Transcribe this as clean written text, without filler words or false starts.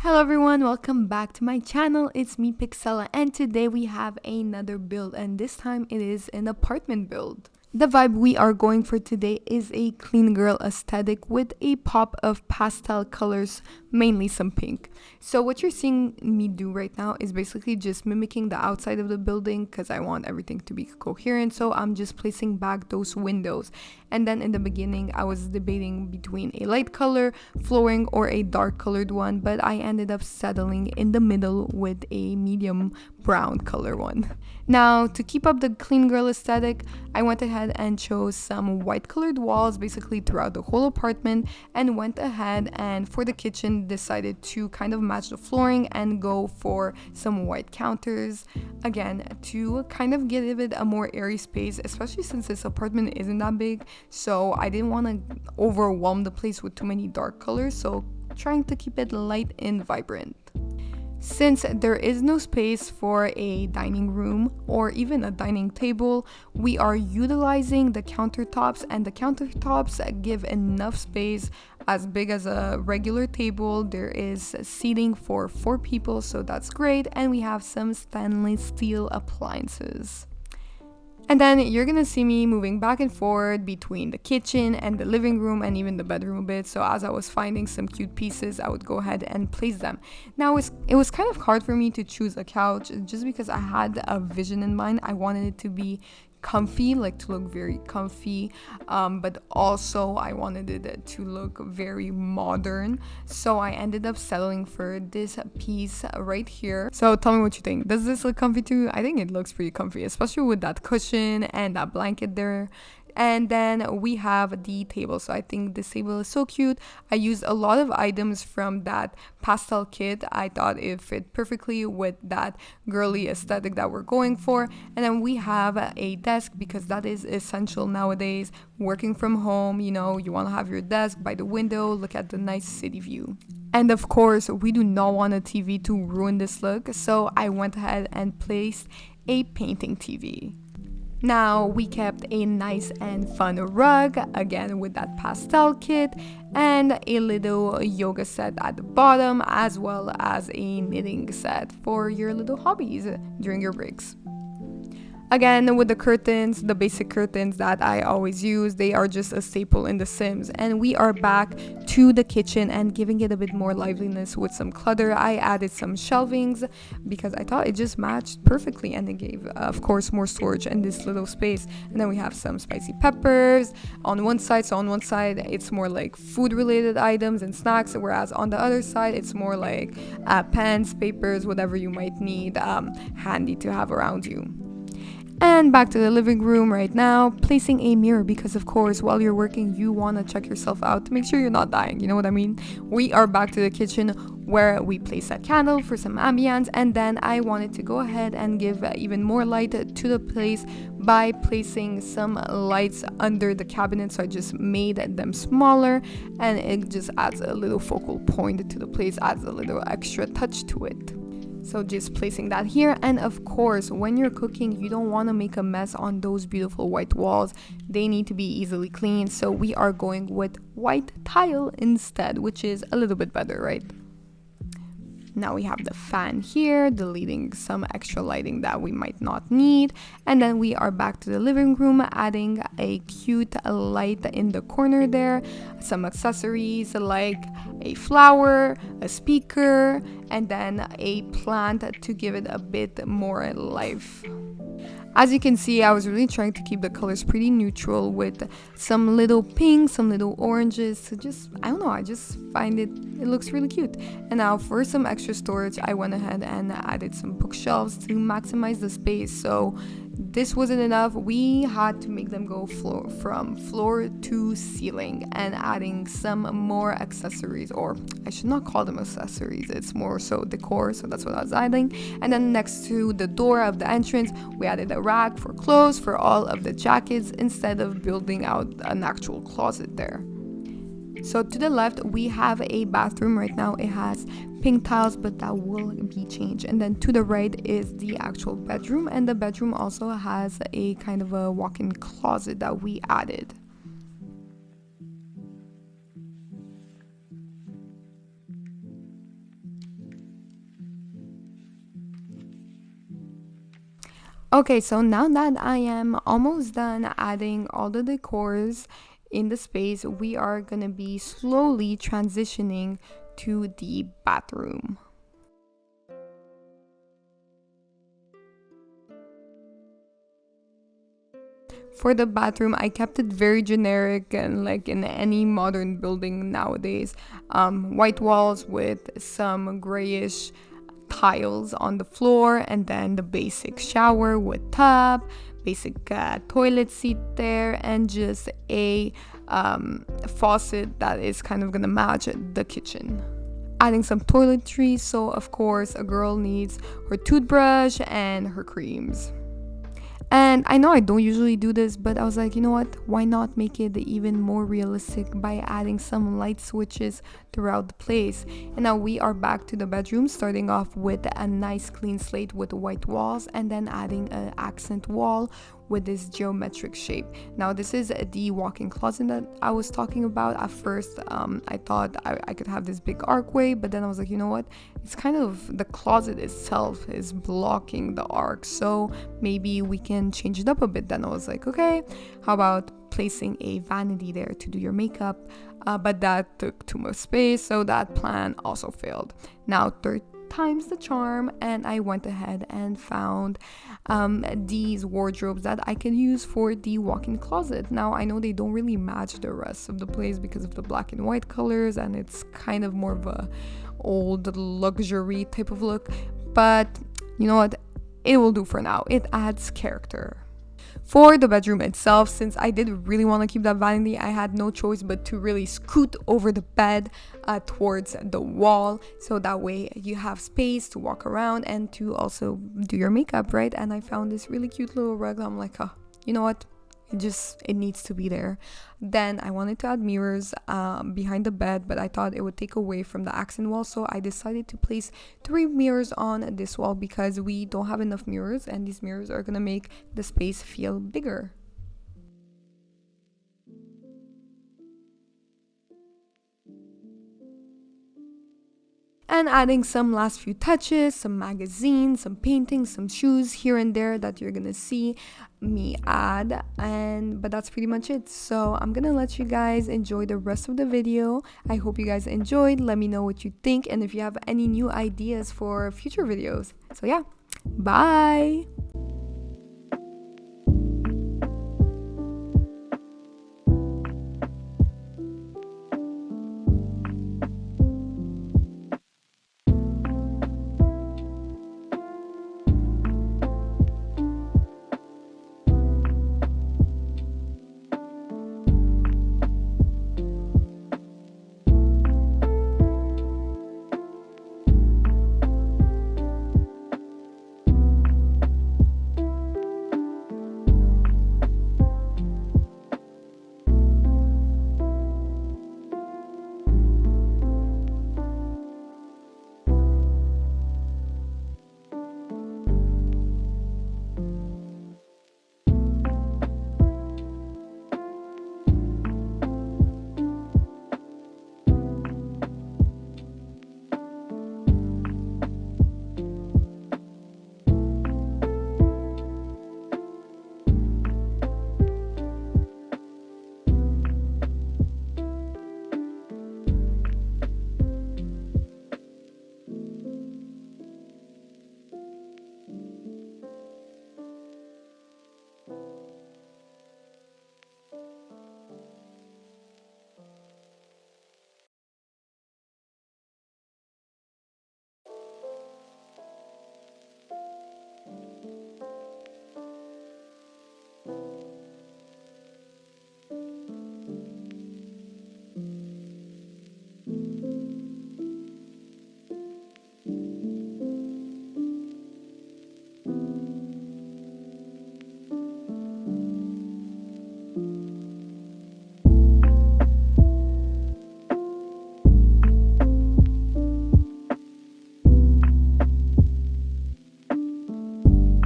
Hello everyone, welcome back to my channel. It's me Pixella and today we have another build and this time it is an apartment build. The vibe we are going for today is a clean girl aesthetic with a pop of pastel colors, mainly some pink. So what you're seeing me do right now is basically just mimicking the outside of the building because I want everything to be coherent. So I'm just placing back those windows. And then in the beginning I was debating between a light color flooring or a dark colored one, but I ended up settling in the middle with a medium brown color one. Now to keep up the clean girl aesthetic, I went ahead and chose some white colored walls basically throughout the whole apartment, and went ahead and for the kitchen decided to kind of match the flooring and go for some white counters again to kind of give it a more airy space, especially since this apartment isn't that big. So I didn't want to overwhelm the place with too many dark colors, so trying to keep it light and vibrant. Since there is no space for a dining room or even a dining table, we are utilizing the countertops, and the countertops give enough space as big as a regular table. There is seating for 4 people, so that's great, and we have some stainless steel appliances. And then you're gonna see me moving back and forth between the kitchen and the living room and even the bedroom a bit. So as I was finding some cute pieces, I would go ahead and place them. Now it was kind of hard for me to choose a couch just because I had a vision in mind. I wanted it to be comfy, like to look very comfy, but also I wanted it to look very modern, so I ended up settling for this piece right here. So tell me what you think. Does this look comfy too? I think it looks pretty comfy, especially with that cushion and that blanket there. And then we have the table. So I think this table is so cute. I used a lot of items from that pastel kit. I thought it fit perfectly with that girly aesthetic that we're going for. And then we have a desk because that is essential nowadays. Working from home, you know, you want to have your desk by the window, look at the nice city view. And of course, we do not want a TV to ruin this look. So I went ahead and placed a painting TV. Now we kept a nice and fun rug, again with that pastel kit, and a little yoga set at the bottom, as well as a knitting set for your little hobbies during your breaks. Again, with the curtains, the basic curtains that I always use, they are just a staple in The Sims. And we are back to the kitchen and giving it a bit more liveliness with some clutter. I added some shelvings because I thought it just matched perfectly, and it gave, of course, more storage in this little space. And then we have some spicy peppers on one side. So on one side, it's more like food-related items and snacks, whereas on the other side, it's more like pens, papers, whatever you might need handy to have around you. And back to the living room right now, placing a mirror because of course while you're working you want to check yourself out to make sure you're not dying, you know what I mean? We are back to the kitchen where we place a candle for some ambience, and then I wanted to go ahead and give even more light to the place by placing some lights under the cabinet. So I just made them smaller and it just adds a little focal point to the place, adds a little extra touch to it. So just placing that here, and of course when you're cooking you don't want to make a mess on those beautiful white walls. They need to be easily cleaned, so we are going with white tile instead, which is a little bit better, right? Now we have the fan here, deleting some extra lighting that we might not need. And then we are back to the living room, adding a cute light in the corner there, some accessories like a flower, a speaker, and then a plant to give it a bit more life. As you can see, I was really trying to keep the colors pretty neutral with some little pinks, some little oranges. So just, I don't know, I just find it looks really cute. And now for some extra storage, I went ahead and added some bookshelves to maximize the space. So this wasn't enough. We had to make them go from floor to ceiling, and adding some more accessories, or I should not call them accessories, it's more so decor, so that's what I was adding. And then next to the door of the entrance we added a rack for clothes for all of the jackets instead of building out an actual closet there. So to the left we have a bathroom. Right now it has pink tiles, but that will be changed. And then to the right is the actual bedroom, and the bedroom also has a kind of a walk-in closet that we added. Okay, so now that I am almost done adding all the decors in the space, we are gonna be slowly transitioning to the bathroom. For the bathroom, I kept it very generic and like in any modern building nowadays. White walls with some grayish tiles on the floor, and then the basic shower with tub, basic toilet seat there, and just a faucet that is kind of gonna match the kitchen. Adding some toiletries, so of course a girl needs her toothbrush and her creams. And I know I don't usually do this, but I was like, you know what? Why not make it even more realistic by adding some light switches throughout the place? And now we are back to the bedroom, starting off with a nice clean slate with white walls, and then adding an accent wall with this geometric shape. Now this is the walk-in closet that I was talking about. At first I thought I could have this big archway, but then I was like, you know what, it's kind of the closet itself is blocking the arc, so maybe we can change it up a bit. Then I was like, okay, how about placing a vanity there to do your makeup, but that took too much space, so that plan also failed. Now third times the charm, and I went ahead and found these wardrobes that I can use for the walk-in closet. Now I know they don't really match the rest of the place because of the black and white colors, and it's kind of more of a old luxury type of look, but you know what, it will do for now. It adds character. For the bedroom itself, since I did really want to keep that vanity, I had no choice but to really scoot over the bed towards the wall, so that way you have space to walk around and to also do your makeup, right? And I found this really cute little rug. I'm like, oh, you know what, it needs to be there. Then I wanted to add mirrors behind the bed, but I thought it would take away from the accent wall, so I decided to place 3 mirrors on this wall because we don't have enough mirrors, and these mirrors are gonna make the space feel bigger. And adding some last few touches, some magazines, some paintings, some shoes here and there that you're gonna see me add, and but that's pretty much it. So I'm gonna let you guys enjoy the rest of the video. I hope you guys enjoyed. Let me know what you think and if you have any new ideas for future videos. So yeah, bye.